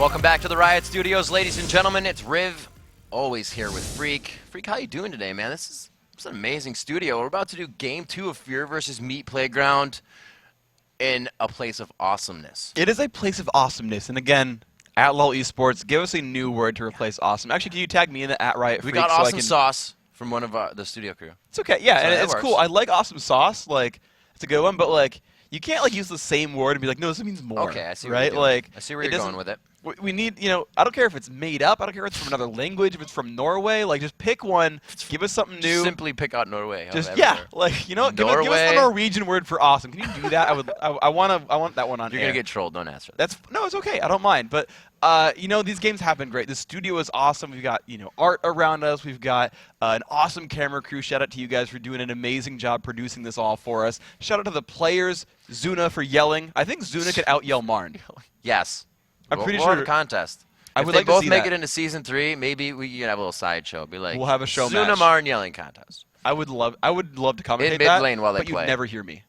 Welcome back to the Riot Studios, ladies and gentlemen. It's Riv, always here with Freak. Freak, how you doing today, man? This is an amazing studio. We're about to do Game 2 of FeaR versus Meat Playground in a place of awesomeness. It is a place of awesomeness, and again, at LOL Esports, give us a new word to replace awesome. Actually, can you tag me in the @Riot Freak? We got so awesome sauce from one of the studio crew. It's okay, yeah, So and that it's works. cool. I like awesome sauce, like, it's a good one, but like, you can't like use the same word and be like, no, this means more. Okay, I see right? what you're doing. Like, I see where you're going with it. We need, you know, I don't care if it's made up, I don't care if it's from another language, if it's from Norway, like, just pick one, give us something new. Simply pick out Norway. Just, yeah, like, you know, give us the Norwegian word for awesome. Can you do that? I want that one on You're air. going to get trolled, don't answer that. No, it's okay. I don't mind. But, you know, these games have been great. The studio is awesome. We've got, you know, art around us. We've got an awesome camera crew. Shout out to you guys for doing an amazing job producing this all for us. Shout out to the players, Zuna for yelling. I think Zuna could out-yell Marn. Yes. I'm pretty we'll sure. have a contest. I If would they like to both see make that. it into Season 3, maybe we can have a little sideshow. Be like, We'll have a show Zuna match. Marn yelling contest. I would love to commentate In mid that, lane while they but play. you'd never hear me.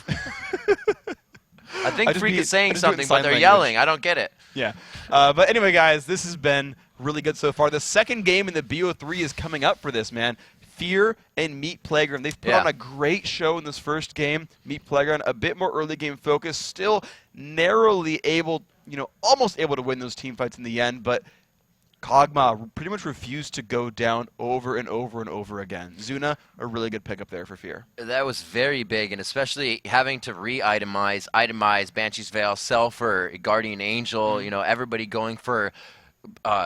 I think Freak is saying just doing something, sign but they're language. yelling. I don't get it. Yeah. But anyway, guys, this has been really good so far. The second game in the BO3 is coming up for this, man. FeaR and Meat Playground. They've put on a great show in this first game. Meat Playground, a bit more early game focus, still narrowly able, you know, almost able to win those team fights in the end, but Kog'Maw pretty much refused to go down over and over and over again. Zuna, a really good pickup there for FeaR. That was very big, and especially having to itemize Banshee's Veil, sell for Guardian Angel, you know, everybody going for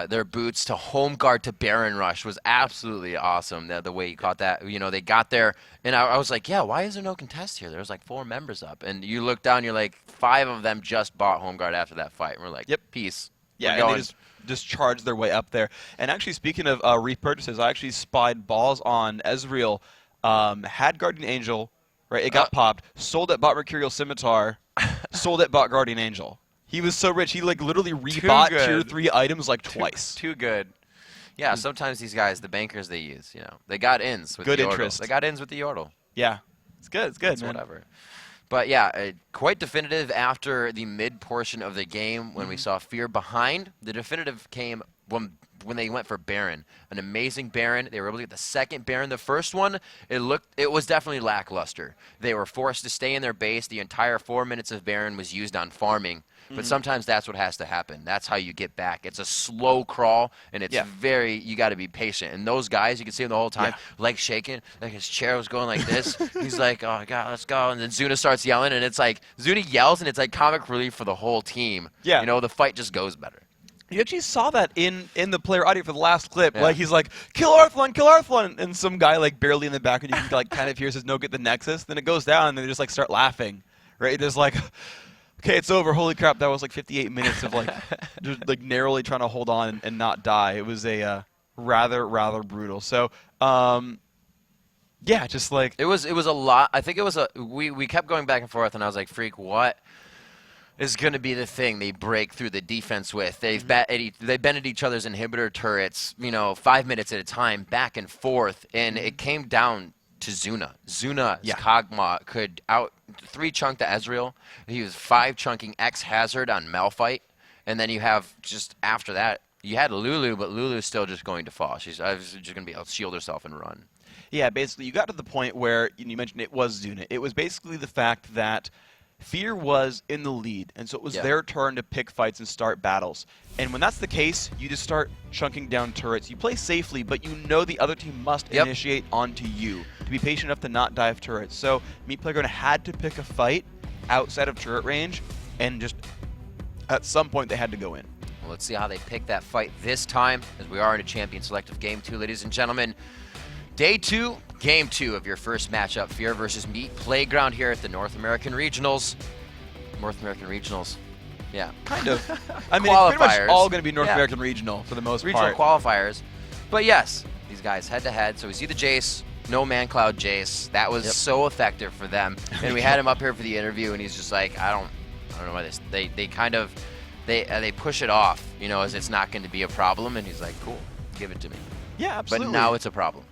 their boots to home guard to Baron Rush was absolutely awesome. The way you caught that, you know, they got there, and I was like, yeah, why is there no contest here? There was like 4 members up, and you look down, you're like, 5 of them just bought home guard after that fight, and we're like, yep, peace. Yeah, and they just charged their way up there. And actually, speaking of repurchases, I actually spied balls on Ezreal. Had Guardian Angel, right? It got popped. Sold at bought Mercurial Scimitar. Sold at bought Guardian Angel. He was so rich, he like literally rebought tier 3 items like twice. Too good. Yeah, sometimes these guys, the bankers they use, you know, they got ins with good the Yordle. interest. They got ins with the Yordle. Yeah, it's good. It's good, It's man. whatever. But yeah, quite definitive after the mid portion of the game when we saw FeaR behind. The definitive came when they went for Baron. An amazing Baron. They were able to get the second Baron. The first one, it was definitely lackluster. They were forced to stay in their base. The entire 4 minutes of Baron was used on farming. But sometimes that's what has to happen. That's how you get back. It's a slow crawl, and it's you got to be patient. And those guys, you can see them the whole time, legs shaking, like his chair was going like this. He's like, oh, God, let's go. And then Zuna starts yelling, and it's like, Zuna yells, and it's like comic relief for the whole team. Yeah. You know, the fight just goes better. You actually saw that in the player audio for the last clip. Like, he's like, kill Arthlon, and some guy, like, barely in the background, you can, like, kind of hear says, no, get the Nexus. Then it goes down, and they just, like, start laughing, right? There's, like, okay, it's over. Holy crap, that was, like, 58 minutes of, like, just, like, narrowly trying to hold on and not die. It was a rather brutal. So, yeah, just, like... It was a lot. I think it was we kept going back and forth, and I was like, Freak, what is going to be the thing they break through the defense with? They've been at each other's inhibitor turrets, you know, 5 minutes at a time, back and forth, and it came down to Zuna. Zuna's Kog'Maw could out 3-chunk the Ezreal. He was 5-chunking X-Hazard on Malphite, and then you have just after that, you had Lulu, but Lulu's still just going to fall. She's just going to be able to shield herself and run. Yeah, basically, you got to the point where you mentioned it was Zuna. It was basically the fact that FeaR was in the lead, and so it was their turn to pick fights and start battles. And when that's the case, you just start chunking down turrets. You play safely, but you know the other team must initiate onto you to be patient enough to not die of turrets. So Meat Playground had to pick a fight outside of turret range, and just at some point they had to go in. Well, let's see how they pick that fight this time, as we are in a Champion Selective Game 2, ladies and gentlemen. Day 2, Game 2 of your first matchup, FeaR versus Meat Playground here at the North American Regionals. North American Regionals. Yeah. Kind of. I mean, it's pretty much all going to be North American Regional for the most part. Regional qualifiers. But yes, these guys head-to-head. So we see the Jace, no Man-Cloud Jace. That was so effective for them. And we had him up here for the interview, and he's just like, I don't know why they kind of push it off, you know, as it's not going to be a problem. And he's like, cool, give it to me. Yeah, absolutely. But now it's a problem.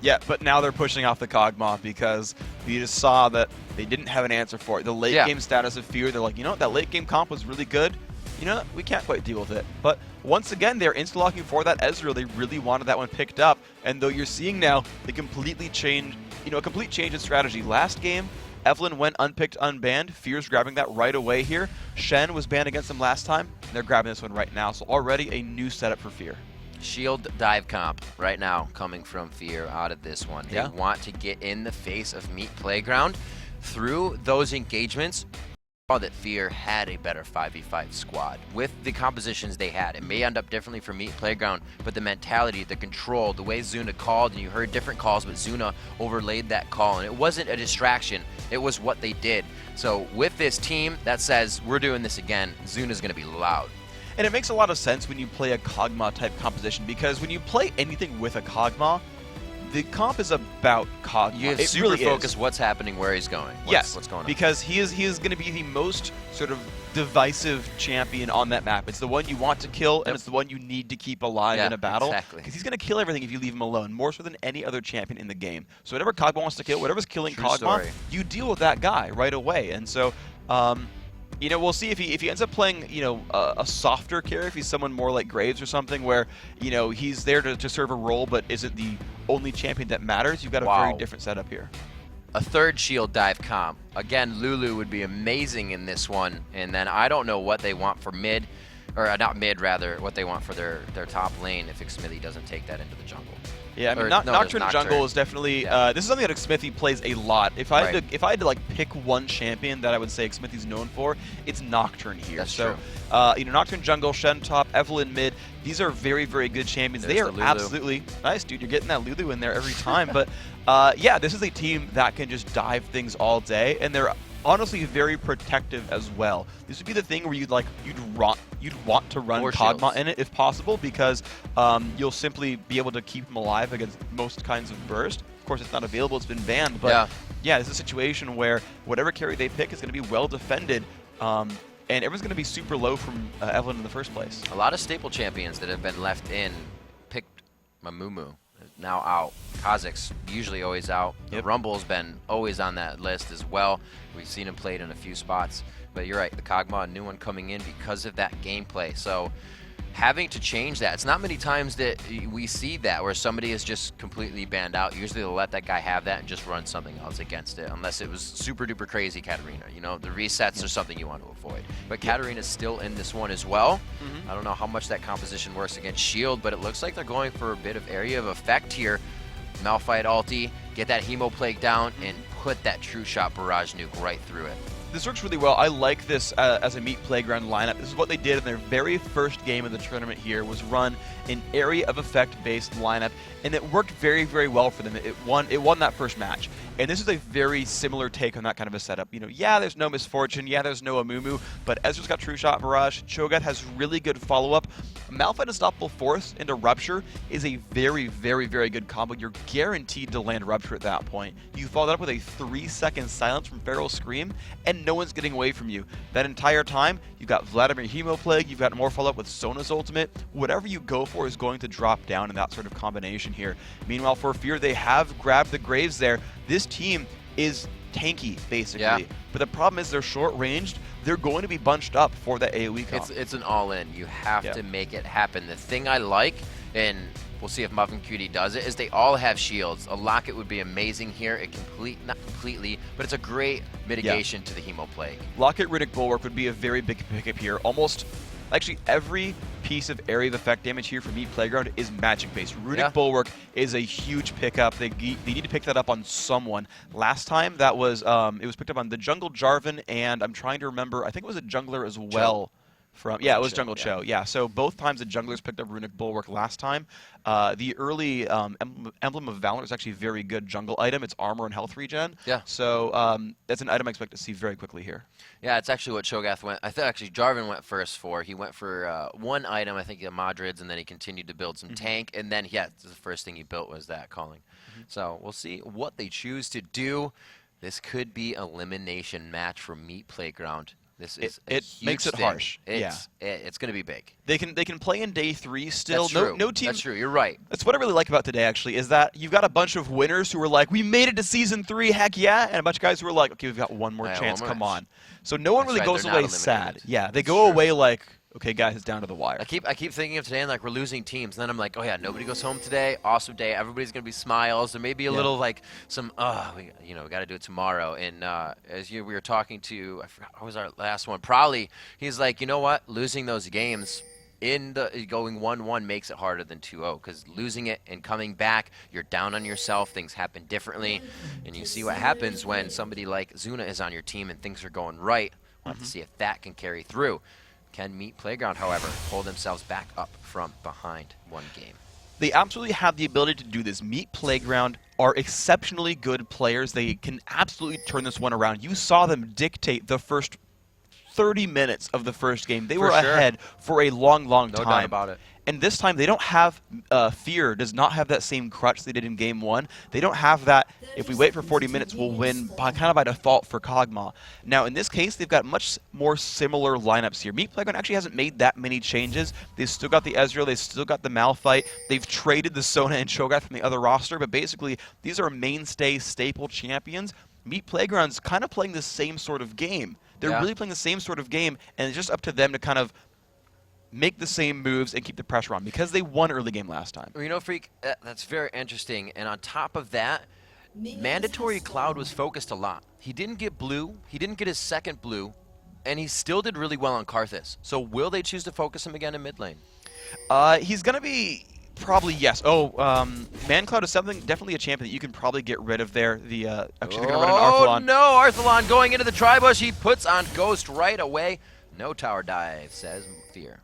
Yeah, but now they're pushing off the Kog'Maw because you just saw that they didn't have an answer for it. The late game status of FeaR, they're like, you know what, that late game comp was really good. you know, we can't quite deal with it. But once again, they're insta-locking for that Ezreal. They really wanted that one picked up. And though you're seeing now the completely changed, you know, a complete change in strategy. Last game, Evelyn went unpicked, unbanned. FeaR's grabbing that right away here. Shen was banned against them last time, and they're grabbing this one right now. So already a new setup for FeaR. Shield dive comp right now coming from FeaR out of this one. They want to get in the face of Meat Playground through those engagements. That FeaR had a better 5v5 squad with the compositions they had. It may end up differently for Meat Playground, but the mentality, the control, the way Zuna called, and you heard different calls, but Zuna overlaid that call, and it wasn't a distraction. It was what they did. So with this team that says, we're doing this again, Zuna's going to be loud. And it makes a lot of sense when you play a Kog'Maw type composition, because when you play anything with a Kog'Maw, the comp is about Kog'Maw. You super really focus what's happening, where he's going. What's going on. Because he is going to be the most sort of divisive champion on that map. It's the one you want to kill, and it's the one you need to keep alive in a battle. Exactly. Because he's going to kill everything if you leave him alone, more so than any other champion in the game. So whatever Kog'Maw wants to kill, whatever's killing Kog'Maw, you deal with that guy right away. And so, you know, we'll see if he ends up playing, you know, a softer character, if he's someone more like Graves or something, where, you know, he's there to serve a role but isn't the only champion that matters. You've got a very different setup here. A third shield dive comp. Again, Lulu would be amazing in this one, and then I don't know what they want for mid, or not mid, rather, what they want for their top lane if Xmithy doesn't take that into the jungle. Yeah, I mean, Nocturne jungle is definitely this is something that Xmithy plays a lot. If I had to like pick one champion that I would say Xmithy's known for, it's Nocturne here. That's so, true. you know, Nocturne jungle, Shen top, Evelyn mid. These are very, very good champions. They are absolutely nice, dude. You're getting that Lulu in there every time. But yeah, this is a team that can just dive things all day, and they're honestly very protective as well. This would be the thing where you'd want to run Kog'Maw in it if possible, because you'll simply be able to keep him alive against most kinds of burst. Of course, it's not available; it's been banned. But yeah, this is a situation where whatever carry they pick is going to be well defended, and everyone's going to be super low from Evelyn in the first place. A lot of staple champions that have been left in picked Mamumu. Now out. Kha'Zix's usually always out. Rumble's been always on that list as well. We've seen him played in a few spots. But you're right, the Kog'Maw, a new one coming in because of that gameplay. So having to change that, it's not many times that we see that where somebody is just completely banned out. Usually they'll let that guy have that and just run something else against it, unless it was super duper crazy Katarina. You know, the resets are something you want to avoid. But Katarina's still in this one as well. I don't know how much that composition works against Shield, but it looks like they're going for a bit of area of effect here. Malphite ulti, get that Hemo Plague down, and put that True Shot Barrage nuke right through it. This works really well. I like this as a Meat Playground lineup. This is what they did in their very first game of the tournament here, was run an area of effect based lineup, and it worked very, very well for them. It won that first match. And this is a very similar take on that kind of a setup. You know, yeah, there's no Misfortune, yeah, there's no Amumu, but Ezra's got True Shot Barrage, Cho'Gath has really good follow-up. Malphite Unstoppable Force into Rupture is a very, very, very good combo. You're guaranteed to land Rupture at that point. You follow that up with a 3-second silence from Feral Scream, and no one's getting away from you. That entire time, you've got Vladimir Hemo Plague, you've got more follow-up with Sona's ultimate. Whatever you go for is going to drop down in that sort of combination here. Meanwhile, for FeaR, they have grabbed the Graves there. This team is tanky, basically. But the problem is they're short-ranged. They're going to be bunched up for that AoE comp. It's an all-in. You have to make it happen. The thing I like, and we'll see if Muffin Cutie does it, is they all have shields. A Locket would be amazing here. Not completely, but it's a great mitigation to the Hemo Plague. Locket Runic Bulwark would be a very big pickup here. Actually, every piece of area of effect damage here for Meat Playground is magic-based. Runic Bulwark is a huge pickup. They need to pick that up on someone. Last time, that was it was picked up on the Jungle Jarvan, and I'm trying to remember, I think it was a jungler as well. It was Jungle Cho. Yeah, so both times the junglers picked up Runic Bulwark last time. The early Emblem of Valor is actually a very good jungle item. It's armor and health regen. Yeah. So that's an item I expect to see very quickly here. Yeah, it's actually what Cho'Gath went. I think actually Jarvan went first for. He went for one item, I think, the Madrids, and then he continued to build some tank. And then, the first thing he built was that calling. So we'll see what they choose to do. This could be an elimination match for Meat Playground. This is it makes it harsh. It's going to be big. They can play in day 3 still. That's true. No team. That's true. You're right. That's what I really like about today. Actually, is that you've got a bunch of winners who are like, we made it to season 3, heck yeah, and a bunch of guys who are like, okay, we've got one more chance. Come on. So no one really goes away sad. Yeah, they go away like, okay, guys, it's down to the wire. I keep thinking of today and like we're losing teams, and then I'm like, oh yeah, nobody goes home today. Awesome day. Everybody's gonna be smiles. There may be a little like some we got to do it tomorrow. And as we were talking to, I forgot what was our last one. Probably he's like, you know what, losing those games in the going 1-1 makes it harder than 2-0 because losing it and coming back, you're down on yourself. Things happen differently, and you see what happens when somebody like Zuna is on your team and things are going right. We'll have to see if that can carry through. Can Meat Playground, however, pull themselves back up from behind one game? They absolutely have the ability to do this. Meat Playground are exceptionally good players. They can absolutely turn this one around. You saw them dictate the first 30 minutes of the first game. They were ahead for a long, long time. No doubt about it. And this time, they don't have FeaR does not have that same crutch they did in Game 1. They don't have that, if we wait for 40 minutes, we'll win kind of by default for Kog'Maw. Now, in this case, they've got much more similar lineups here. Meat Playground actually hasn't made that many changes. They've still got the Ezreal. They've still got the Malphite. They've traded the Sona and Cho'Gath from the other roster, but basically, these are mainstay, staple champions. Meat Playground's kind of playing the same sort of game. They're really playing the same sort of game, and it's just up to them to kind of make the same moves and keep the pressure on because they won early game last time. You know, Freak, that's very interesting. And on top of that, Mandatory Cloud was focused a lot. He didn't get blue. He didn't get his second blue, and he still did really well on Karthus. So will they choose to focus him again in mid lane? He's going to be probably yes. Oh, ManCloud is definitely a champion that you can probably get rid of there. Actually, they're going to run an Arthalon. Oh no, Arthalon going into the Tribush. He puts on Ghost right away. No tower dive, says FeaR.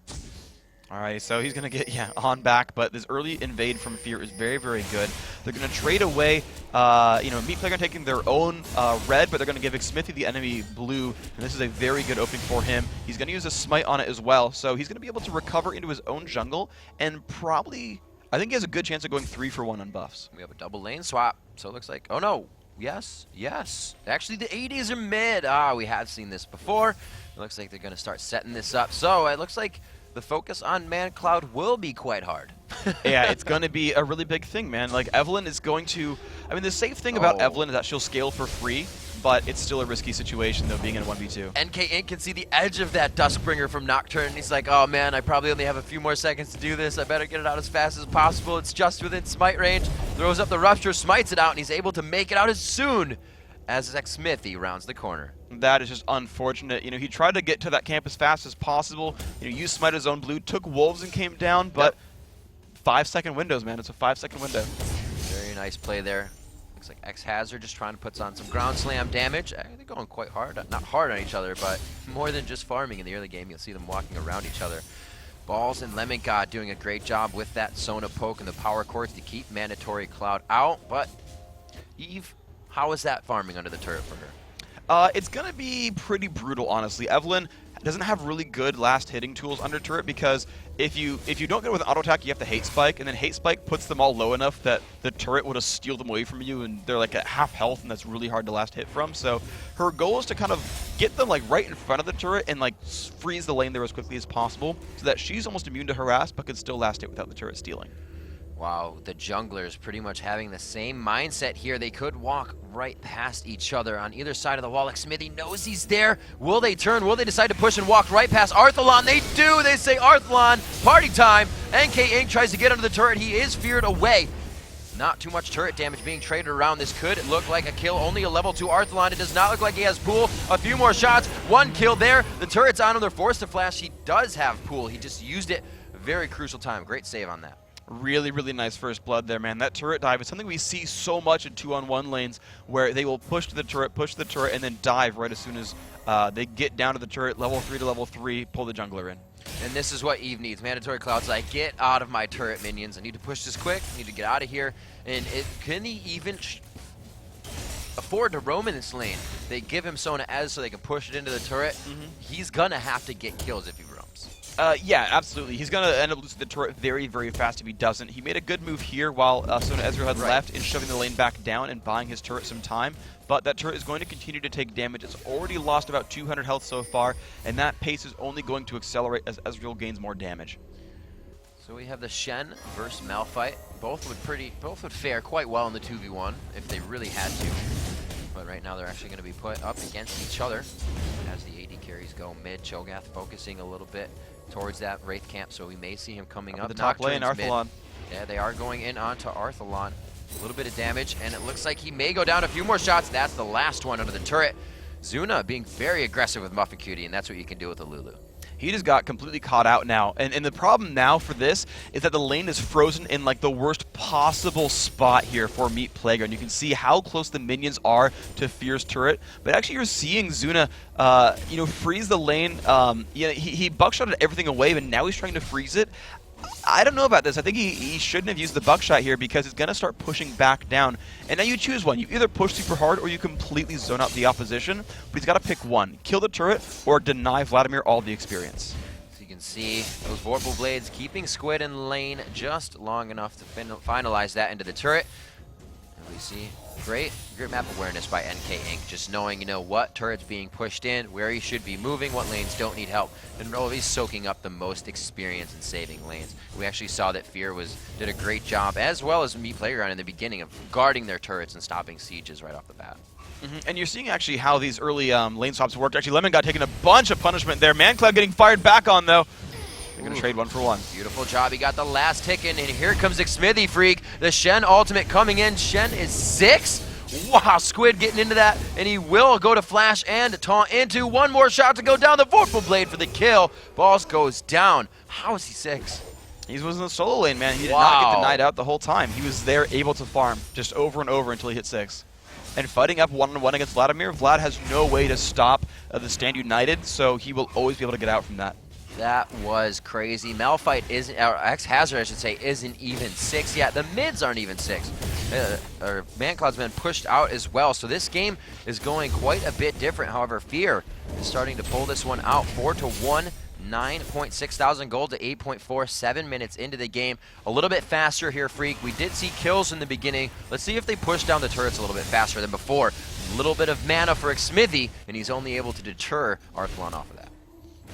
All right, so he's going to get, on back, but this early invade from FeaR is very, very good. They're going to trade away, Meat Playground taking their own red, but they're going to give Smithy the enemy blue, and this is a very good opening for him. He's going to use a smite on it as well, so he's going to be able to recover into his own jungle, and probably, I think he has a good chance of going 3-for-1 on buffs. We have a double lane swap, so it looks like, oh no, yes. Actually, the 80s are mid. We have seen this before. It looks like they're going to start setting this up, so it looks like the focus on ManCloud will be quite hard. Yeah, it's going to be a really big thing, man. Like, Evelynn is going to... I mean, the safe thing about Evelynn is that she'll scale for free, but it's still a risky situation, though, being in a 1v2. NK Inc. can see the edge of that Duskbringer from Nocturne, and he's like, oh man, I probably only have a few more seconds to do this. I better get it out as fast as possible. It's just within smite range. Throws up the Rupture, smites it out, and he's able to make it out as soon as Smithy rounds the corner. That is just unfortunate. He tried to get to that camp as fast as possible. Used smite his own blue, took wolves and came down, but 5-second windows, man. It's a 5-second window. Very nice play there. Looks like X-Hazard just trying to put on some ground slam damage. They're going quite hard. Not hard on each other, but more than just farming in the early game. You'll see them walking around each other. Balls and Lemon God doing a great job with that Sona poke and the power chords to keep Mandatory Cloud out. But Eve, how is that farming under the turret for her? It's going to be pretty brutal, honestly. Evelynn doesn't have really good last hitting tools under turret because if you don't get it with an auto attack, you have to hate spike, and then hate spike puts them all low enough that the turret would just steal them away from you, and they're like at half health, and that's really hard to last hit from. So her goal is to kind of get them like right in front of the turret and like freeze the lane there as quickly as possible, so that she's almost immune to harass, but can still last hit without the turret stealing. Wow, the junglers pretty much having the same mindset here. They could walk right past each other on either side of the wall. Like Smithy knows he's there. Will they turn? Will they decide to push and walk right past Arthalon? They do! They say Arthalon, party time! NK Inc. tries to get under the turret. He is feared away. Not too much turret damage being traded around. This could look like a kill. Only a level 2 Arthalon. It does not look like he has pool. A few more shots. One kill there. The turret's on him. They're forced to flash. He does have pool. He just used it. Very crucial time. Great save on that. Really, really nice first blood there, man. That turret dive is something we see so much in 2-on-1 lanes where they will push the turret, and then dive right as soon as they get down to the turret, level 3 to level 3, pull the jungler in. And this is what Eve needs. Mandatory Cloud's like, get out of my turret, minions. I need to push this quick. I need to get out of here. And can he even afford to roam in this lane? They give him Sona Ez so they can push it into the turret. He's going to have to get kills if he roams. Yeah, absolutely. He's going to end up losing the turret very, very fast if he doesn't. He made a good move here while Sona Ezreal had left in shoving the lane back down and buying his turret some time. But that turret is going to continue to take damage. It's already lost about 200 health so far, and that pace is only going to accelerate as Ezreal gains more damage. So we have the Shen versus Malphite. Both would fare quite well in the 2v1 if they really had to. But right now they're actually going to be put up against each other as the AD carries go mid. Cho'Gath focusing a little bit towards that Wraith camp, so we may see him coming up. The top lane, Nocturne's mid. Arthalon. Yeah, they are going in onto Arthalon. A little bit of damage, and it looks like he may go down a few more shots. That's the last one under the turret. Zuna being very aggressive with Muffin Cutie, and that's what you can do with a Lulu. He just got completely caught out now. And the problem now for this is that the lane is frozen in like the worst possible spot here for Meat Playground. You can see how close the minions are to FeaR's turret. But actually you're seeing Zuna, freeze the lane. He buckshotted everything away, but now he's trying to freeze it. I don't know about this. I think he shouldn't have used the buckshot here because it's going to start pushing back down. And now you choose one. You either push super hard or you completely zone out the opposition. But he's got to pick one. Kill the turret or deny Vladimir all the experience. So you can see those Vorpal Blades keeping Squid in lane just long enough to finalize that into the turret. And we see great map awareness by NK Inc. Just knowing, what turret's being pushed in, where he should be moving, what lanes don't need help, and always soaking up the most experience in saving lanes. We actually saw that FeaR did a great job, as well as Meat Playground in the beginning, of guarding their turrets and stopping sieges right off the bat. And you're seeing actually how these early lane swaps worked. Actually, Lemon got taking a bunch of punishment there. ManCloud getting fired back on, though. They're going to trade 1 for 1. Beautiful job. He got the last tick in, and here comes Xmithy Freak. The Shen ultimate coming in. Shen is 6. Wow, Squid getting into that, and he will go to flash and taunt into one more shot to go down the Vorpal Blade for the kill. Balls goes down. How is he 6? He was in the solo lane, man. He did not get denied out the whole time. He was there able to farm just over and over until he hit 6. And fighting up one-on-one against Vladimir, Vlad has no way to stop the Stand United, so he will always be able to get out from that. That was crazy. Malphite isn't, or X-Hazard I should say, isn't even 6 yet. The mids aren't even 6. ManCloud's been pushed out as well, so this game is going quite a bit different. However, FeaR is starting to pull this one out. 4-1, 9.6 thousand gold to 8.4, 7 minutes into the game. A little bit faster here, Freak. We did see kills in the beginning. Let's see if they push down the turrets a little bit faster than before. A little bit of mana for Xmithy, and he's only able to deter Arthalon off of that.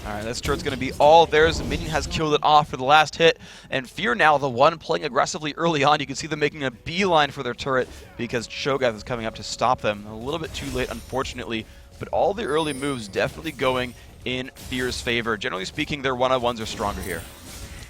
All right, this turret's going to be all theirs. The minion has killed it off for the last hit. And FeaR now the one playing aggressively early on. You can see them making a beeline for their turret because Cho'Gath is coming up to stop them. A little bit too late, unfortunately. But all the early moves definitely going in FeaR's favor. Generally speaking, their one-on-ones are stronger here.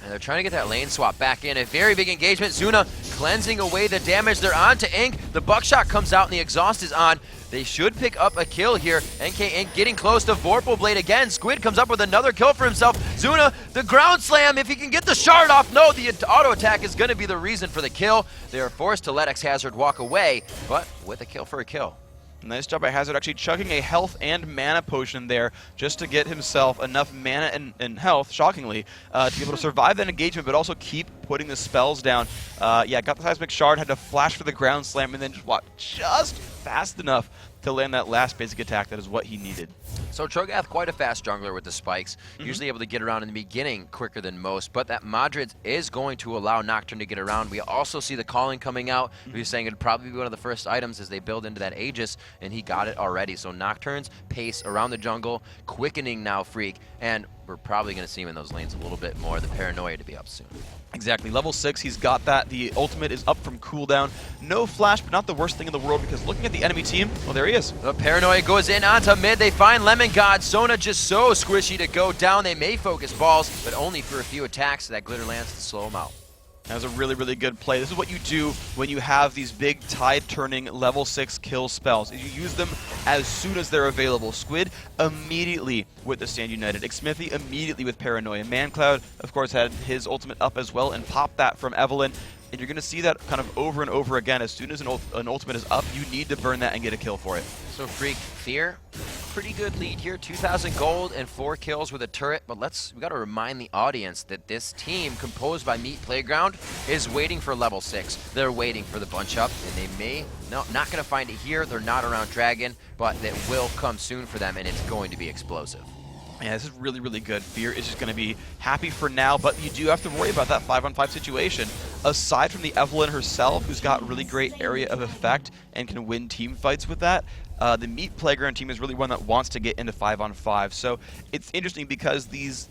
And they're trying to get that lane swap back in. A very big engagement. Zuna cleansing away the damage. They're on to Ink. The buckshot comes out and the exhaust is on. They should pick up a kill here. NK Inc. getting close to Vorpal Blade again. Squid comes up with another kill for himself. Zuna, the ground slam. If he can get the shard off, no, the auto attack is going to be the reason for the kill. They are forced to let X-Hazard walk away, but with a kill for a kill. Nice job by Hazard actually chucking a health and mana potion there just to get himself enough mana and health, shockingly, to be able to survive that engagement, but also keep putting the spells down. Yeah, got the Seismic Shard, had to flash for the ground slam, and then just fast enough to land that last basic attack. That is what he needed. So Cho'Gath, quite a fast jungler with the spikes, usually able to get around in the beginning quicker than most, but that Madrid is going to allow Nocturne to get around. We also see the calling coming out. He was saying it'd probably be one of the first items as they build into that Aegis, and he got it already. So Nocturne's pace around the jungle, quickening now Freak, and we're probably going to see him in those lanes a little bit more. The Paranoia to be up soon. Exactly. Level 6, he's got that. The ultimate is up from cooldown. No flash, but not the worst thing in the world because looking at the enemy team, well, there he is. The Paranoia goes in onto mid. They find Lemon God. Sona just so squishy to go down. They may focus balls, but only for a few attacks. So that glitter lands to slow him out. That was a really, really good play. This is what you do when you have these big tide-turning level 6 kill spells. You use them as soon as they're available. Squid immediately with the Stand United. Xmithy immediately with Paranoia. ManCloud, of course, had his ultimate up as well and popped that from Evelynn. And you're going to see that kind of over and over again. As soon as an ultimate is up, you need to burn that and get a kill for it. So Freak, FeaR, pretty good lead here. 2,000 gold and 4 kills with a turret. But we got to remind the audience that this team, composed by Meat Playground, is waiting for level 6. They're waiting for the bunch up, and they not going to find it here. They're not around Dragon, but it will come soon for them, and it's going to be explosive. Yeah, this is really, really good. FeaR is just going to be happy for now, but you do have to worry about that 5-on-5 situation. Aside from the Evelynn herself, who's got really great area of effect and can win team fights with that, the Meat Playground team is really one that wants to get into 5-on-5. So it's interesting because these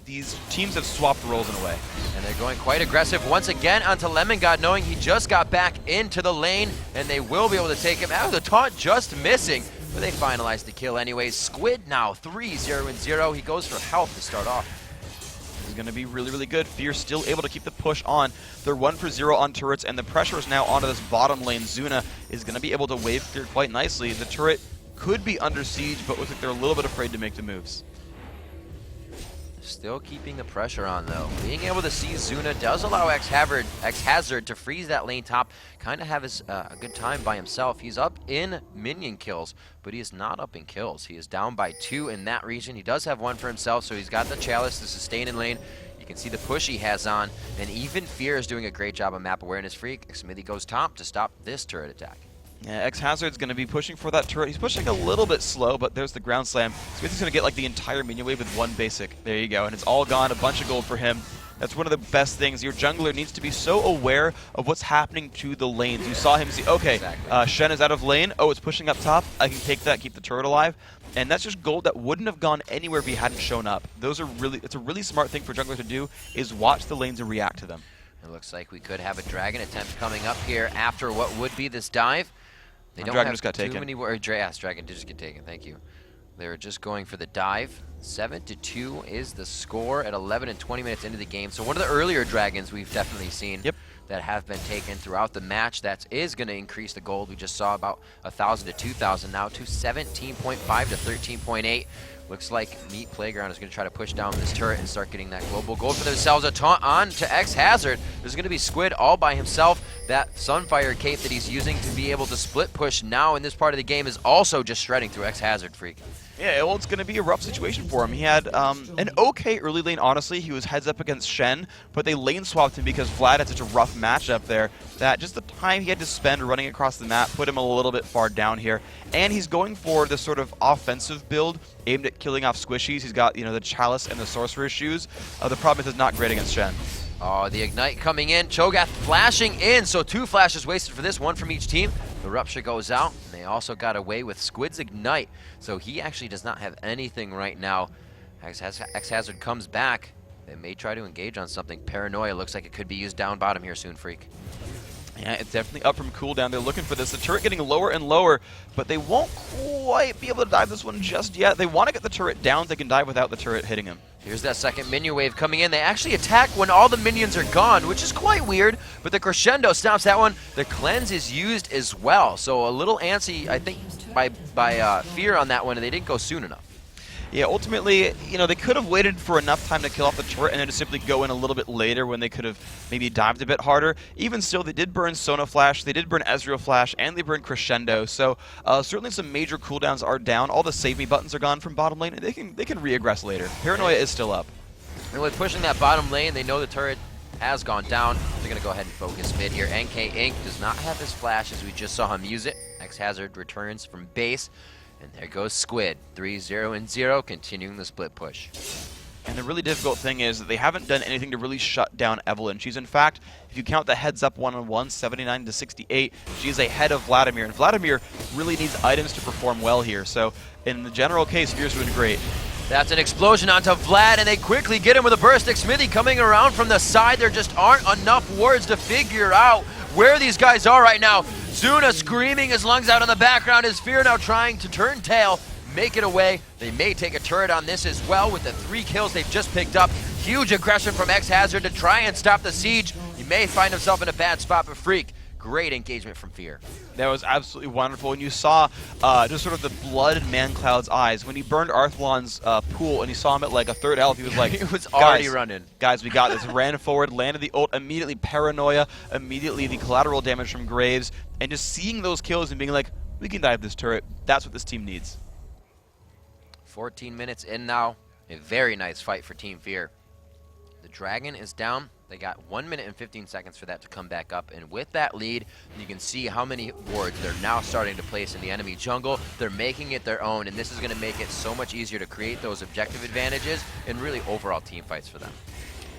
teams have swapped roles in a way. And they're going quite aggressive once again onto Lemon God, knowing he just got back into the lane, and they will be able to take him out. The taunt just missing. But they finalize the kill anyways. Squid now 3-0-0. He goes for health to start off. going to be really, really good. FeaR still able to keep the push on. They're 1 for 0 on turrets, and the pressure is now onto this bottom lane. Zuna is going to be able to wave clear quite nicely. The turret could be under siege, but looks like they're a little bit afraid to make the moves. Still keeping the pressure on, though. Being able to see Zuna does allow X-Hazard to freeze that lane top, kind of have his a good time by himself. He's up in minion kills, but he is not up in kills. He is down by 2 in that region. He does have 1 for himself, so he's got the Chalice to sustain in lane. You can see the push he has on, and even FeaR is doing a great job of map awareness. Freak. Smithy goes top to stop this turret attack. Yeah, X-Hazard's going to be pushing for that turret. He's pushing a little bit slow, but there's the ground slam. Smithy's going to get like the entire minion wave with 1 basic. There you go, and it's all gone. A bunch of gold for him. That's one of the best things. Your jungler needs to be so aware of what's happening to the lanes. You saw him see, okay, exactly. Shen is out of lane. Oh, it's pushing up top. I can take that, keep the turret alive. And that's just gold that wouldn't have gone anywhere if he hadn't shown up. Those are really, it's a really smart thing for jungler to do, is watch the lanes and react to them. It looks like we could have a dragon attempt coming up here after what would be this dive. They don't Dragon have just got taken. Too many Dragon did just get taken, thank you. They were just going for the dive. 7-2 is the score at 11 and 20 minutes into the game. So one of the earlier dragons we've definitely seen that have been taken throughout the match. That is going to increase the gold. We just saw about 1,000 to 2,000 now to 17.5 to 13.8. Looks like Meat Playground is going to try to push down this turret and start getting that global gold for themselves. A taunt on to X-Hazard. There's going to be Squid all by himself. That Sunfire cape that he's using to be able to split push now in this part of the game is also just shredding through X-Hazard, Freak. Yeah, well, it's going to be a rough situation for him. He had an okay early lane, honestly. He was heads up against Shen, but they lane swapped him because Vlad had such a rough matchup there that just the time he had to spend running across the map put him a little bit far down here. And he's going for this sort of offensive build aimed at killing off squishies. He's got, you know, the Chalice and the Sorcerer's Shoes. The problem is it's not great against Shen. Oh, the Ignite coming in. Cho'Gath flashing in, so 2 flashes wasted for this, 1 from each team. The Rupture goes out, and they also got away with Squid's Ignite, so he actually does not have anything right now. X-Hazard comes back. They may try to engage on something. Paranoia looks like it could be used down bottom here soon, Freak. Yeah, it's definitely up from cooldown. They're looking for this. The turret getting lower and lower, but they won't quite be able to dive this one just yet. They want to get the turret down so they can dive without the turret hitting him. Here's that second minion wave coming in. They actually attack when all the minions are gone, which is quite weird, but the Crescendo stops that one. The Cleanse is used as well, so a little antsy, I think, by FeaR on that one, and they didn't go soon enough. Yeah, ultimately, you know, they could have waited for enough time to kill off the turret and then just simply go in a little bit later when they could have maybe dived a bit harder. Even still, they did burn Sona Flash, they did burn Ezreal Flash, and they burned Crescendo. So certainly some major cooldowns are down. All the save me buttons are gone from bottom lane, and they can re-aggress later. Paranoia is still up. And with pushing that bottom lane, they know the turret has gone down. They're going to go ahead and focus mid here. NK Inc. does not have his flash as we just saw him use it. X-Hazard returns from base. And there goes Squid, 3-0-0, continuing the split push. And the really difficult thing is that they haven't done anything to really shut down Evelynn. She's, in fact, if you count the heads-up one-on-one, 79 to 68, she's ahead of Vladimir. And Vladimir really needs items to perform well here. So in the general case, FeaR's doing great. That's an explosion onto Vlad, and they quickly get him with a burst. Smithy coming around from the side. There just aren't enough words to figure out where these guys are right now. Zuna screaming his lungs out in the background. Is FeaR now trying to turn tail, make it away. They may take a turret on this as well with the 3 kills they've just picked up. Huge aggression from X-Hazard to try and stop the siege. He may find himself in a bad spot, but Freak, great engagement from FeaR. That was absolutely wonderful, and you saw just sort of the blood in ManCloud's eyes when he burned Arthlon's pool, and he saw him at like a 3rd health. He was like, he was already running. Guys, we got this. Ran forward, landed the ult, immediately Paranoia, immediately the collateral damage from Graves, and just seeing those kills and being like, we can dive this turret. That's what this team needs. 14 minutes in now. A very nice fight for Team FeaR. The Dragon is down. They got 1 minute and 15 seconds for that to come back up. And with that lead, you can see how many wards they're now starting to place in the enemy jungle. They're making it their own, and this is going to make it so much easier to create those objective advantages and really overall team fights for them.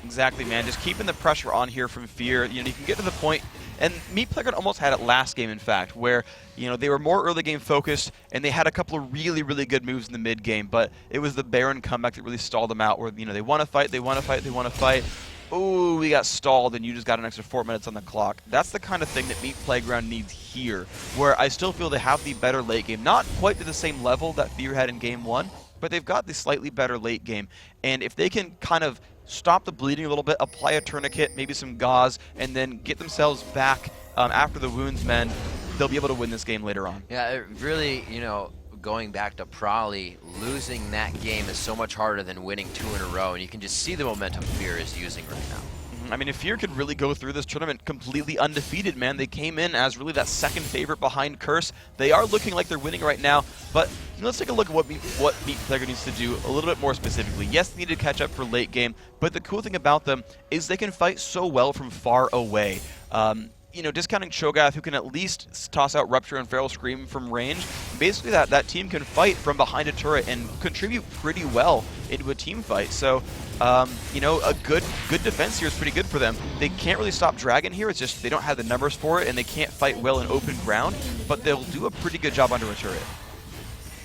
Exactly, man. Just keeping the pressure on here from FeaR. You know, you can get to the point, and Meat Playground almost had it last game, in fact, where, you know, they were more early game focused, and they had a couple of really, really good moves in the mid game, but it was the Baron comeback that really stalled them out, where, you know, they want to fight, they want to fight, they want to fight. Oh, we got stalled, and you just got an extra 4 minutes on the clock. That's the kind of thing that Meat Playground needs here, where I still feel they have the better late game. Not quite to the same level that FeaR had in game 1, but they've got the slightly better late game. And if they can kind of stop the bleeding a little bit, apply a tourniquet, maybe some gauze, and then get themselves back after the wounds mend, they'll be able to win this game later on. Yeah, it really, you know, going back to Prolly, losing that game is so much harder than winning 2 in a row, and you can just see the momentum FeaR is using right now. I mean, if FeaR could really go through this tournament completely undefeated, man, they came in as really that second favorite behind Curse. They are looking like they're winning right now, but let's take a look at what Meat Playground needs to do a little bit more specifically. Yes, they need to catch up for late game, but the cool thing about them is they can fight so well from far away. You know, discounting Cho'Gath, who can at least toss out Rupture and Feral Scream from range, basically that team can fight from behind a turret and contribute pretty well into a team fight. So, you know, a good defense here is pretty good for them. They can't really stop Dragon here. It's just they don't have the numbers for it, and they can't fight well in open ground, but they'll do a pretty good job under a turret.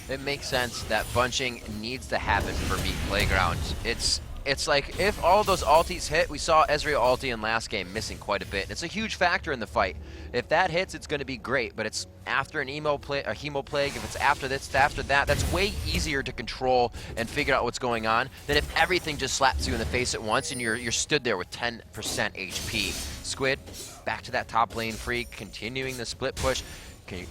It makes sense that bunching needs to happen for Meat Playground. It's like if all those ultis hit, we saw Ezreal ulti in last game missing quite a bit. It's a huge factor in the fight. If that hits, it's going to be great, but it's after an Hemo Plague, if it's after this, after that, that's way easier to control and figure out what's going on than if everything just slaps you in the face at once and you're stood there with 10% HP. Squid, back to that top lane Freak, continuing the split push,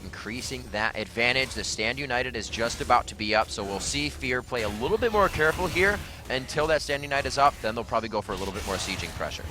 increasing that advantage. The Stand United is just about to be up, so we'll see FeaR play a little bit more careful here until that Stand United is up. Then they'll probably go for a little bit more sieging pressure.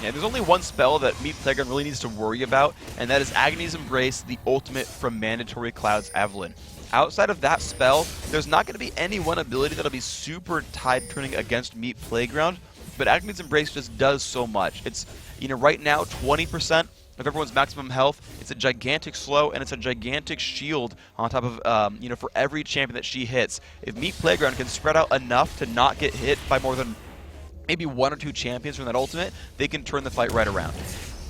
Yeah, there's only one spell that Meat Playground really needs to worry about, and that is Agony's Embrace, the ultimate from Mandatory Cloud's Evelynn. Outside of that spell, there's not going to be any one ability that'll be super tide-turning against Meat Playground, but Agony's Embrace just does so much. It's, you know, right now 20% of everyone's maximum health. It's a gigantic slow, and it's a gigantic shield on top of, you know, for every champion that she hits. If Meat Playground can spread out enough to not get hit by more than maybe 1 or 2 champions from that ultimate, they can turn the fight right around.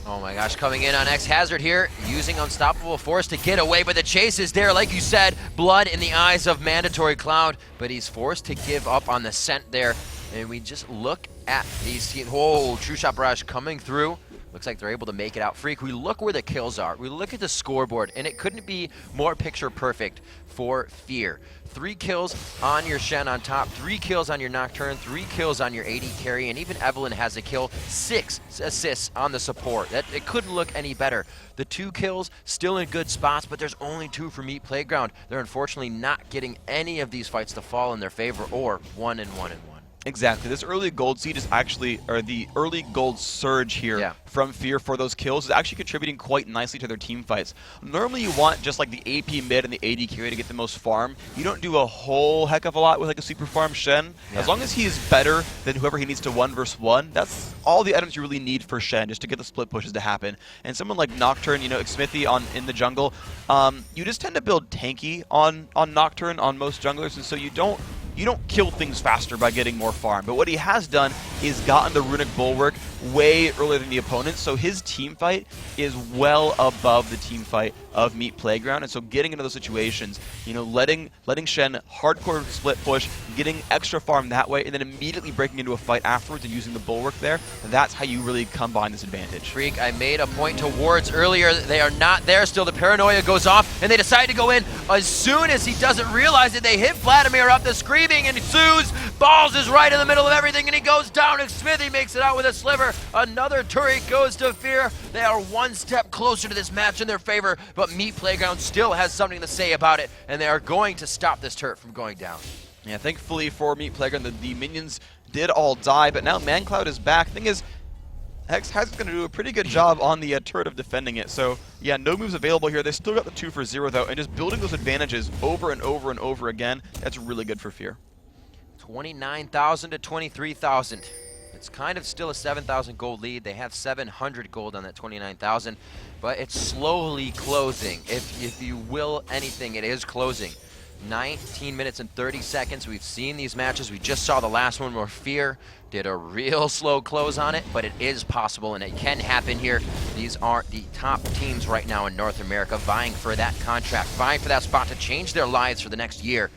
Oh my gosh, coming in on X-Hazard here, using Unstoppable Force to get away, but the chase is there, like you said, blood in the eyes of Mandatory Cloud, but he's forced to give up on the scent there, and we just look at these, whoa, True Shot Barrage coming through. Looks like they're able to make it out. Freak, we look where the kills are. We look at the scoreboard, and it couldn't be more picture perfect for FeaR. 3 kills on your Shen on top, 3 kills on your Nocturne, 3 kills on your AD carry, and even Evelynn has a kill, 6 assists on the support. It couldn't look any better. The 2 kills still in good spots, but there's only 2 for Meat Playground. They're unfortunately not getting any of these fights to fall in their favor, or 1 and 1 and 1. Exactly. This early gold seed is actually, or the early gold surge here from FeaR for those kills is actually contributing quite nicely to their team fights. Normally you want just like the AP mid and the AD carry to get the most farm. You don't do a whole heck of a lot with like a super farm Shen. As long as he is better than whoever he needs to 1 versus 1, that's all the items you really need for Shen just to get the split pushes to happen. And someone like Nocturne, you know, Smithy in the jungle, you just tend to build tanky on Nocturne on most junglers, and so you don't kill things faster by getting more farm. But what he has done is gotten the Runic Bulwark way earlier than the opponent, so his team fight is well above the team fight of Meat Playground. And so getting into those situations, you know, letting Shen hardcore split push, getting extra farm that way, and then immediately breaking into a fight afterwards and using the Bulwark there, that's how you really combine this advantage. Freak, I made a point to wards earlier. They are not there still. The paranoia goes off, and they decide to go in. As soon as he doesn't realize it, they hit Vladimir up. The screaming ensues. Balls is right in the middle of everything, and he goes down, and Smithy makes it out with a sliver. Another turret goes to FeaR. They are 1 step closer to this match in their favor, but Meat Playground still has something to say about it, and they are going to stop this turret from going down. Yeah, thankfully for Meat Playground, the minions did all die, but now ManCloud is back. Thing is, X-Hazard's going to do a pretty good job on the turret of defending it. So, yeah, no moves available here. They still got the 2 for 0, though, and just building those advantages over and over and over again, that's really good for FeaR. 29,000 to 23,000. It's kind of still a 7,000 gold lead. They have 700 gold on that 29,000, but it's slowly closing. If you will anything, it is closing. 19 minutes and 30 seconds. We've seen these matches. We just saw the last one where FeaR did a real slow close on it, but it is possible and it can happen here. These are the top teams right now in North America vying for that contract, vying for that spot to change their lives for the next year.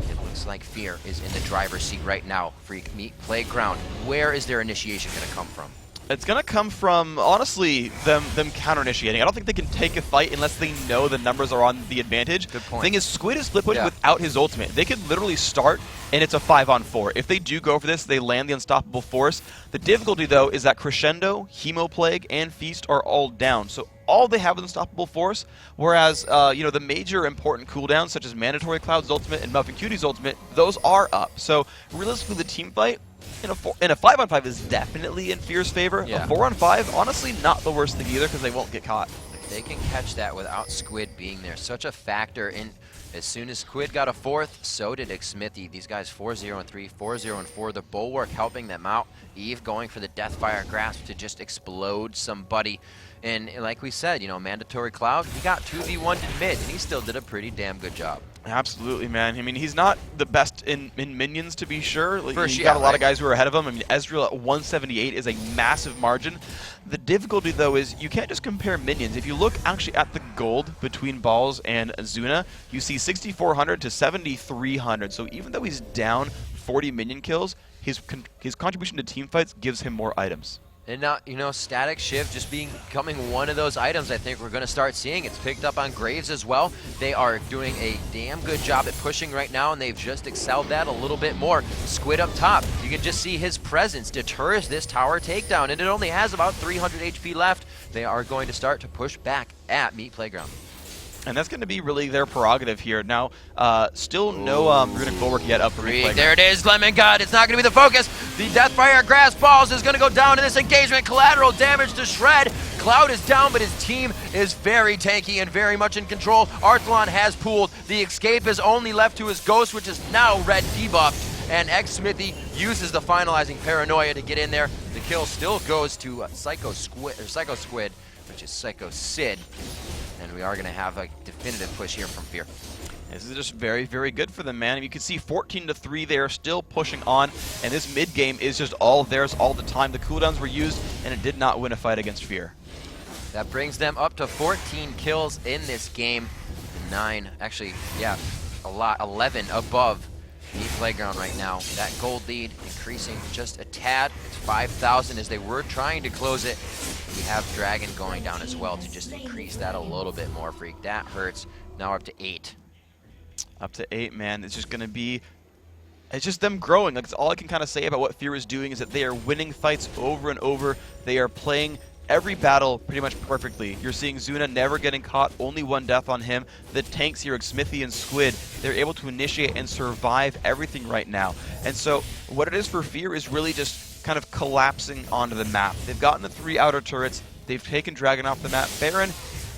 It looks like FeaR is in the driver's seat right now. Freak, Meat Playground, where is their initiation going to come from? It's going to come from, honestly, them counter-initiating. I don't think they can take a fight unless they know the numbers are on the advantage. Good point. Thing is, Squid is split pushing without his ultimate. They could literally start, and it's a 5-on-4. If they do go for this, they land the Unstoppable Force. The difficulty, though, is that Crescendo, Hemoplague, and Feast are all down. So all they have is Unstoppable Force, whereas, you know, the major important cooldowns, such as Mandatory Cloud's ultimate and Muffin Cutie's ultimate, those are up. So realistically, the team fight, in a 5-on-5 is definitely in FeaR's favor. Yeah. A 4-on-5, honestly, not the worst thing either because they won't get caught. If they can catch that without Squid being there, such a factor in. As soon as Squid got a 4th, so did Xmithy. These guys 4-0-3, 4-0-4. The Bulwark helping them out. Eve going for the Deathfire Grasp to just explode somebody. And like we said, you know, Mandatory Cloud, he got 2v1 to mid, and he still did a pretty damn good job. Absolutely, man. I mean, he's not the best in minions, to be sure. Like, For you sure, got a lot right. of guys who are ahead of him. I mean, Ezreal at 178 is a massive margin. The difficulty, though, is you can't just compare minions. If you look actually at the gold between Balls and Zuna, you see 6,400 to 7,300. So even though he's down 40 minion kills, his contribution to team fights gives him more items. And now, you know, Static Shiv just becoming one of those items I think we're going to start seeing. It's picked up on Graves as well. They are doing a damn good job at pushing right now, and they've just excelled that a little bit more. Squid up top, you can just see his presence deters this tower takedown, and it only has about 300 HP left. They are going to start to push back at Meat Playground. And that's going to be really their prerogative here. Now, still no Runic Bulwark yet up for Meat Playground. There it is, Lemon God. It's not going to be the focus. The Deathfire Grass Balls is going to go down in this engagement. Collateral damage to Shred. Cloud is down, but his team is very tanky and very much in control. Arthalon has pooled. The escape is only left to his Ghost, which is now red debuffed. And Xmithy uses the finalizing Paranoia to get in there. The kill still goes to Psycho Squid, which is Psycho Sid. And we are going to have a definitive push here from FeaR. This is just very, very good for them, man. You can see 14-3, they are still pushing on, and this mid game is just all theirs all the time. The cooldowns were used, and it did not win a fight against FeaR. That brings them up to 14 kills in this game. 9, actually, yeah, a lot, 11 above Meat Playground right now. That gold lead increasing just a tad. It's 5,000 as they were trying to close it. We have Dragon going down as well to just increase that a little bit more, Freak. That hurts. Now we're up to 8. Up to 8, man. It's just going to be... It's just them growing. Like, all I can kind of say about what FeaR is doing is that they are winning fights over and over. They are playing every battle pretty much perfectly. You're seeing Zuna never getting caught, only 1 death on him. The tanks here, Xmithy and Squid, they're able to initiate and survive everything right now. And so what it is for FeaR is really just kind of collapsing onto the map. They've gotten the 3 outer turrets. They've taken Dragon off the map. Baron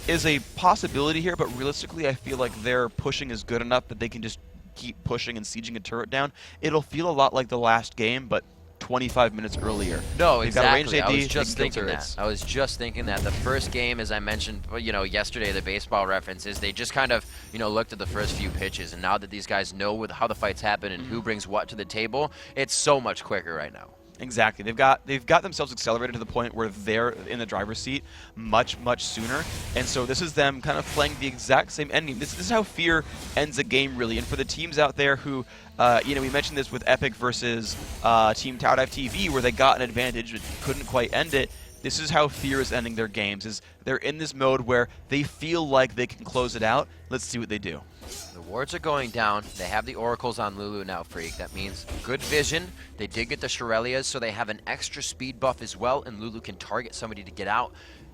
is a possibility here, but realistically I feel like their pushing is good enough that they can just keep pushing and sieging a turret down. It'll feel a lot like the last game, but 25 minutes earlier. No, They've got a ranged exactly. AD, I was just they can kill thinking that. turrets. I was just thinking that. The first game, as I mentioned, you know, yesterday, the baseball references, they just kind of, you know, looked at the first few pitches, and now that these guys know how the fights happen and who brings what to the table, it's so much quicker right now. Exactly. They've got themselves accelerated to the point where they're in the driver's seat much, much sooner. And so this is them kind of playing the exact same endgame. This is how FeaR ends a game, really. And for the teams out there who, you know, we mentioned this with Epic versus Team Tower Dive TV, where they got an advantage but couldn't quite end it. This is how FeaR is ending their games. Is they're in this mode where they feel like they can close it out. Let's see what they do. The wards are going down. They have the oracles on Lulu now, Freak. That means good vision. They did get the Shirelias, so they have an extra speed buff as well, and Lulu can target somebody to get out.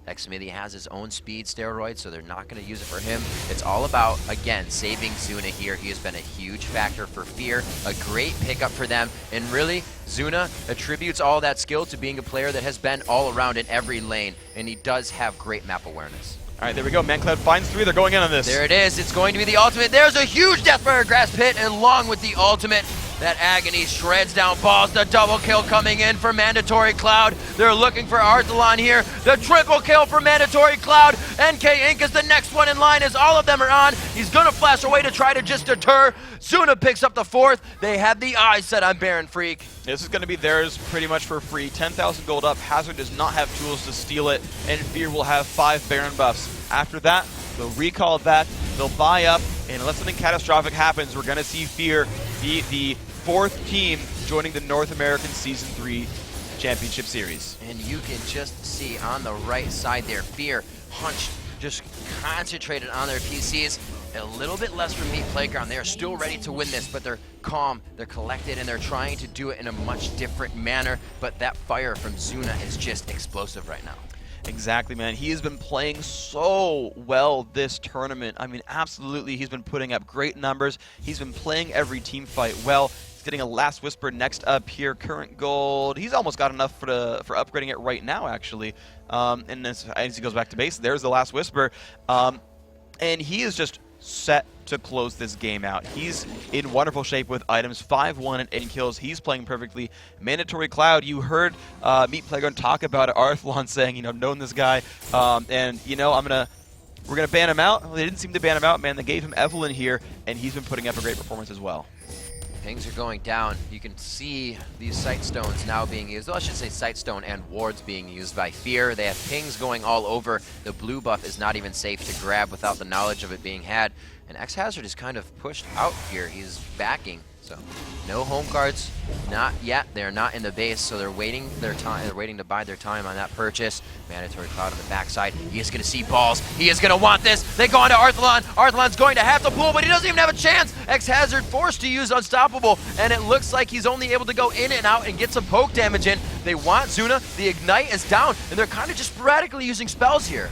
Xmithy has his own speed steroid, so they're not going to use it for him. It's all about, again, saving Zuna here. He has been a huge factor for FeaR, a great pickup for them, and really, Zuna attributes all that skill to being a player that has been all around in every lane, and he does have great map awareness. All right, there we go. ManCloud finds 3. They're going in on this. There it is. It's going to be the ultimate. There's a huge Deathfire Grass Pit along with the ultimate. That Agony shreds down Balls. The double kill coming in for Mandatory Cloud. They're looking for Arthalon here. The triple kill for Mandatory Cloud. NK Inc. is the next one in line as all of them are on. He's going to flash away to try to just deter. Zuna picks up the 4th. They have the eyes set on Baron Freak. This is going to be theirs pretty much for free. 10,000 gold up. Hazard does not have tools to steal it, and FeaR will have 5 Baron buffs. After that, they'll recall that, they'll buy up, and unless something catastrophic happens, we're going to see FeaR be the 4th team joining the North American Season 3 Championship Series. And you can just see on the right side there, FeaR hunched, just concentrated on their PCs. A little bit less from Meat Playground. They are still ready to win this, but they're calm, they're collected, and they're trying to do it in a much different manner. But that fire from Zuna is just explosive right now. Exactly, man. He has been playing so well this tournament. I mean, absolutely, he's been putting up great numbers. He's been playing every team fight well. He's getting a Last Whisper next up here, current gold. He's almost got enough for upgrading it right now, actually. And as he goes back to base, there's the Last Whisper. And he is just set to close this game out. He's in wonderful shape with items, 5-1 and 8 kills. He's playing perfectly. Mandatory Cloud, you heard Meat Playground talk about it. Arthlon saying, you know, known this guy, and you know, we're gonna ban him out. Well, they didn't seem to ban him out, man. They gave him Evelyn here, and he's been putting up a great performance as well. Pings are going down. You can see these sight stones now being used. Well, I should say sight stone and wards being used by FeaR. They have pings going all over. The blue buff is not even safe to grab without the knowledge of it being had. And X-Hazard is kind of pushed out here. He's backing. So no home guards, not yet. They're not in the base, so they're waiting their time. They're waiting to buy their time on that purchase. Mandatory Cloud on the backside. He is going to see balls. He is going to want this. They go on to Arthlon. Arthlon's going to have to pull, but he doesn't even have a chance. X-Hazard forced to use Unstoppable, and it looks like he's only able to go in and out and get some poke damage in. They want Zuna. The Ignite is down, and they're kind of just sporadically using spells here.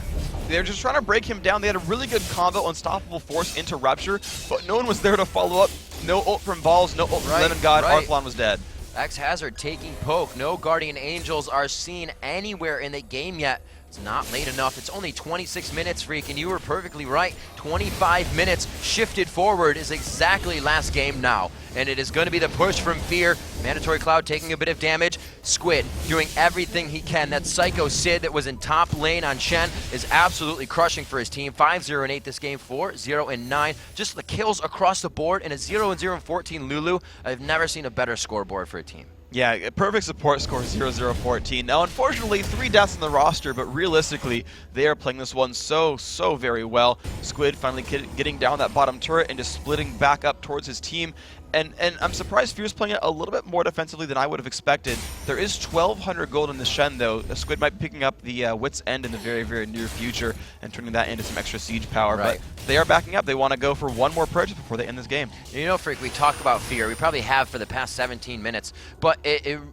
They're just trying to break him down. They had a really good combo, Unstoppable Force into Rupture, but no one was there to follow up. No ult from Balls, no ult from Lemon God. Arthlon was dead. X-Hazard taking poke. No Guardian Angels are seen anywhere in the game yet. It's not late enough. It's only 26 minutes, Freak, and you were perfectly right. 25 minutes shifted forward is exactly last game now. And it is going to be the push from FeaR. Mandatory Cloud taking a bit of damage. Squid doing everything he can. That Psycho Sid that was in top lane on Shen is absolutely crushing for his team. 5-0 and 8 this game, 4-0 and 9. Just the kills across the board, and a 0-0 and 14 Lulu. I've never seen a better scoreboard for a team. Yeah, a perfect support score, 0-0-14. Now, unfortunately, 3 deaths in the roster, but realistically, they are playing this one so very well. Squid finally getting down that bottom turret and just splitting back up towards his team. And I'm surprised FeaR's playing it a little bit more defensively than I would have expected. There is 1,200 gold in the Shen, though. Squid might be picking up the Wit's End in the very near future and turning that into some extra siege power. Right. But they are backing up. They want to go for one more purchase before they end this game. You know, Freak, we talk about FeaR. We probably have for the past 17 minutes, but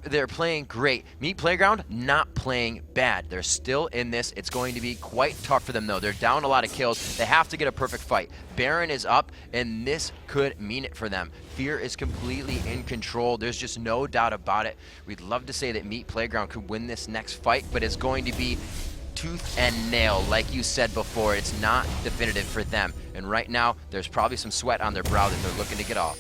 they're playing great. Meat Playground, not playing bad. They're still in this. It's going to be quite tough for them, though. They're down a lot of kills. They have to get a perfect fight. Baron is up, and this could mean it for them. FeaR is completely in control. There's just no doubt about it. We'd love to say that Meat Playground could win this next fight, but it's going to be tooth and nail, like you said before. It's not definitive for them. And right now, there's probably some sweat on their brow that they're looking to get off.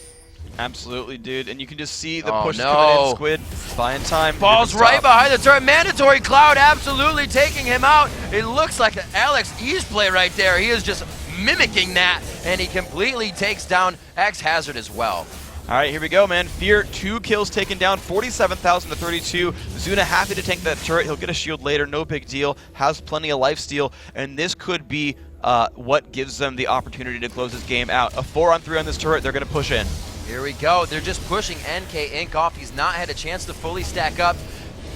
Absolutely, dude. And you can just see the push no. coming in. Squid buying time. Balls right behind the turret. Mandatory Cloud absolutely taking him out. It looks like an Alex Ease play right there. He is just mimicking that, and he completely takes down X-Hazard as well. All right, here we go, man. FeaR, 2 kills taken down, 47,000 to 32. Zuna happy to tank that turret. He'll get a shield later, no big deal. Has plenty of lifesteal, and this could be what gives them the opportunity to close this game out. A 4-on-3 on this turret. They're going to push in. Here we go. They're just pushing NK Inc. off. He's not had a chance to fully stack up.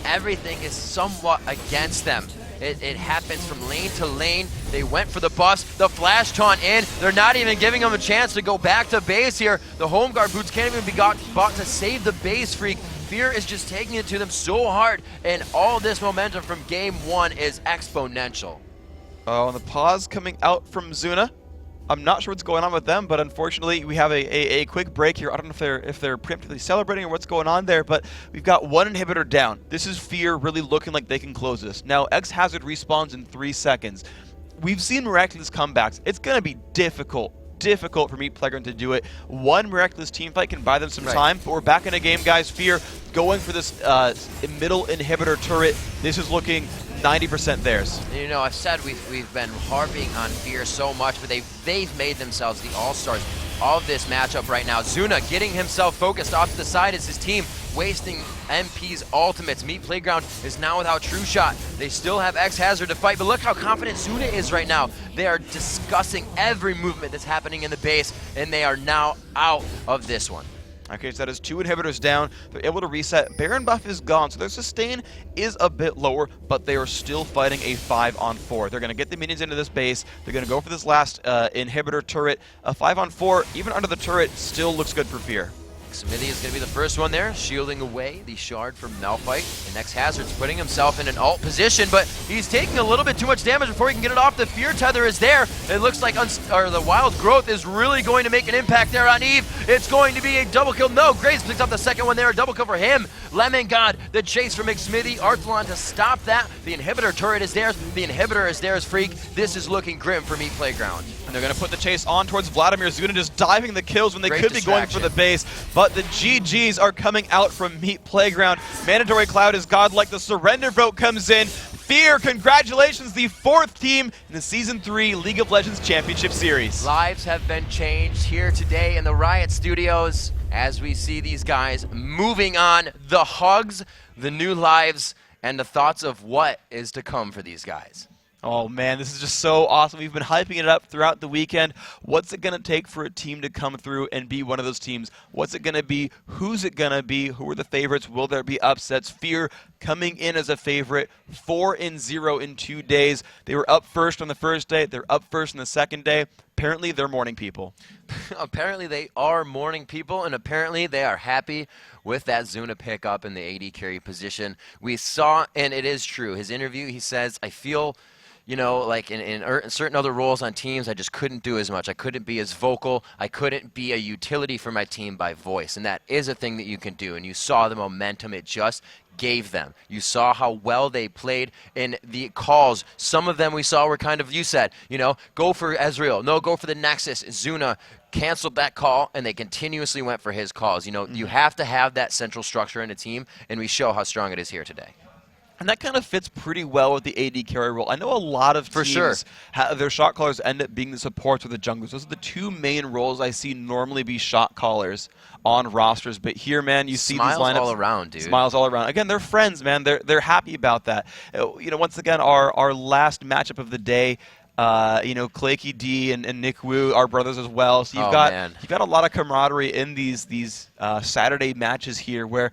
Everything is somewhat against them. It happens from lane to lane. They went for the buffs. The flash taunt in. They're not even giving them a chance to go back to base here. The home guard boots can't even be bought to save the base, Freak. FeaR is just taking it to them so hard, and all this momentum from game 1 is exponential. Oh, and the pause coming out from Zuna. I'm not sure what's going on with them, but unfortunately we have a quick break here. I don't know if they're preemptively celebrating or what's going on there, but we've got 1 inhibitor down. This is FeaR really looking like they can close this. Now, X-Hazard respawns in 3 seconds. We've seen miraculous comebacks. It's going to be difficult for Meat Playground to do it. One miraculous team fight can buy them some time, but we're back in a game, guys. FeaR going for this middle inhibitor turret. This is looking 90% theirs. You know, I've said we've been harping on FeaR so much, but they've made themselves the all-stars of this matchup right now. Zuna getting himself focused off to the side as his team wasting MP's ultimates. Meat Playground is now without True Shot. They still have X-Hazard to fight, but look how confident Zuna is right now. They are discussing every movement that's happening in the base, and they are now out of this one. Okay, so that is 2 inhibitors down. They're able to reset. Baron buff is gone, so their sustain is a bit lower, but they are still fighting a 5-on-4. They're going to get the minions into this base. They're going to go for this last inhibitor turret. A 5-on-4, even under the turret, still looks good for FeaR. Smithy is going to be the first one there, shielding away the shard from Malphite. And next Hazard's putting himself in an ult position, but he's taking a little bit too much damage before he can get it off. The FeaR tether is there. It looks like the Wild Growth is really going to make an impact there on Eve. It's going to be a double kill. No, Graves picks up the second one there, a double kill for him. Lemon God, the chase from Smithy. Arthalon to stop that. The inhibitor turret is theirs. The inhibitor is theirs, Freak. This is looking grim for Meat Playground. And they're going to put the chase on towards Vladimir Zuna, just diving the kills when they could be going for the base. But the GGs are coming out from Meat Playground. Mandatory Cloud is godlike. The surrender vote comes in. FeaR, congratulations, the 4th team in the Season 3 League of Legends Championship Series. Lives have been changed here today in the Riot Studios as we see these guys moving on. The hugs, the new lives, and the thoughts of what is to come for these guys. Oh man, this is just so awesome. We've been hyping it up throughout the weekend. What's it going to take for a team to come through and be one of those teams? What's it going to be? Who's it going to be? Who are the favorites? Will there be upsets? FeaR coming in as a favorite, 4-0 in 2 days. They were up first on the first day. They're up first on the second day. Apparently, they're morning people. Apparently, they are morning people, and apparently, they are happy with that Zuna pickup in the AD carry position. We saw, and it is true, his interview, he says, I feel, you know, like in certain other roles on teams, I just couldn't do as much. I couldn't be as vocal. I couldn't be a utility for my team by voice, and that is a thing that you can do, and you saw the momentum it just gave them. You saw how well they played in the calls. Some of them we saw were kind of, you said, you know, go for Ezreal. No, go for the Nexus. Zuna canceled that call, and they continuously went for his calls. You know, you have to have that central structure in a team, and we show how strong it is here today. And that kind of fits pretty well with the AD carry role. I know a lot of teams, their shot callers end up being the supports or the junglers. Those are the 2 main roles I see normally be shot callers on rosters. But here, man, you see these lineups. Smiles all around, dude. Smiles all around. Again, they're friends, man. They're happy about that. You know, once again, our last matchup of the day, you know, Claky D and Nick Wu are brothers as well. So you've got a lot of camaraderie in these Saturday matches here where,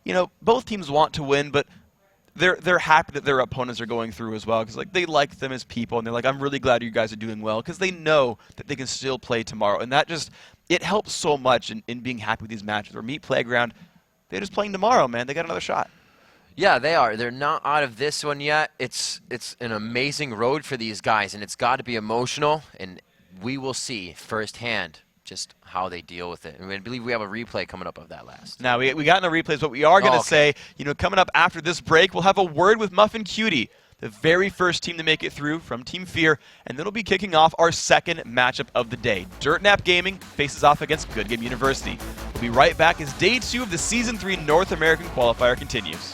you know, both teams want to win, but they're happy that their opponents are going through as well, because like they like them as people, and they're like, I'm really glad you guys are doing well, because they know that they can still play tomorrow, and that just, it helps so much in being happy with these matches. Or Meat Playground, they're just playing tomorrow, man. They got another shot. Yeah, they are. They're not out of this one yet. It's an amazing road for these guys, and it's got to be emotional, and we will see firsthand just how they deal with it. And I believe we have a replay coming up of that last. Now, we got no replays, but we are going to say, you know, coming up after this break, we'll have a word with Muffin Cutie, the very first team to make it through from Team FeaR, and then we'll be kicking off our second matchup of the day. Dirtnap Gaming faces off against Good Game University. We'll be right back as Day 2 of the Season 3 North American Qualifier continues.